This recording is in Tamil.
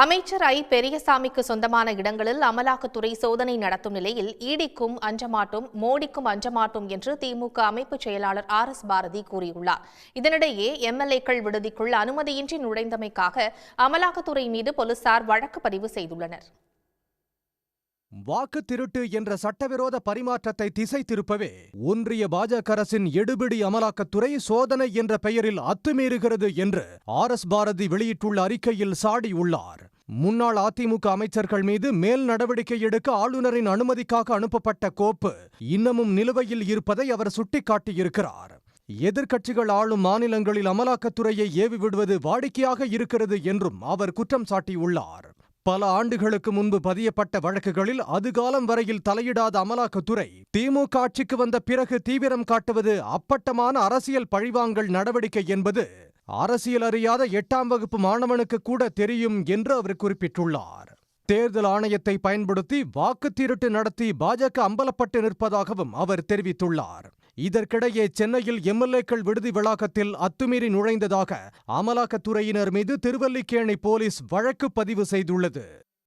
அமைச்சர் ஐ. பெரியசாமிக்கு சொந்தமான இடங்களில் அமலாக்கத்துறை சோதனை நடத்தும் நிலையில் ஈடிக்கும் அஞ்சமாட்டோம், மோடிக்கும் அஞ்சமாட்டோம் என்று திமுக அமைப்பு செயலாளர் ஆர். பாரதி கூறியுள்ளார். இதனிடையே எம்எல்ஏக்கள் விடுதிக்குள் அனுமதியின்றி நுழைந்தமைக்காக அமலாக்கத்துறை மீது போலீசார் வழக்கு பதிவு செய்துள்ளனர். வாக்கு திருட்டு என்ற சட்டவிரோத பரிமாற்றத்தை திசை திருப்பவே ஒன்றிய பாஜக அரசின் எடுபிடி அமலாக்கத்துறை சோதனை என்ற பெயரில் அத்துமீறுகிறது என்று ஆர். பாரதி வெளியிட்டுள்ள அறிக்கையில் சாடியுள்ளார். முன்னாள் அதிமுக அமைச்சர்கள் மீது மேல் நடவடிக்கை எடுக்க ஆளுநரின் அனுமதிக்காக அனுப்பப்பட்ட கோப்பு இன்னமும் நிலுவையில் இருப்பதை அவர் சுட்டிக்காட்டியிருக்கிறார். எதிர்க்கட்சிகள் ஆளும் மாநிலங்களில் அமலாக்கத்துறையை ஏவி விடுவது வாடிக்கையாக இருக்கிறது என்றும் அவர் குற்றம் சாட்டியுள்ளார். பல ஆண்டுகளுக்கு முன்பு பதியப்பட்ட வழக்குகளில் அதுகாலம் வரையில் தலையிடாத அமலாக்கத்துறை திமுக ஆட்சிக்கு வந்த பிறகு தீவிரம் காட்டுவது அப்பட்டமான அரசியல் பழிவாங்கல் நடவடிக்கை என்பது அரசியல் அறியாத 8ஆம் வகுப்பு மாணவனுக்கு கூட தெரியும் என்று அவர் குறிப்பிட்டுள்ளார். தேர்தல் ஆணையத்தை பயன்படுத்தி வாக்கு திருட்டு நடத்தி பாஜக அம்பலப்பட்டு நிற்பதாகவும் அவர் தெரிவித்துள்ளார். இதற்கிடையே சென்னையில் எம்எல்ஏக்கள் விடுதி வளாகத்தில் அத்துமீறி நுழைந்ததாக அமலாக்கத்துறையினர் மீது திருவல்லிக்கேணி போலீஸ் வழக்கு பதிவு செய்துள்ளது.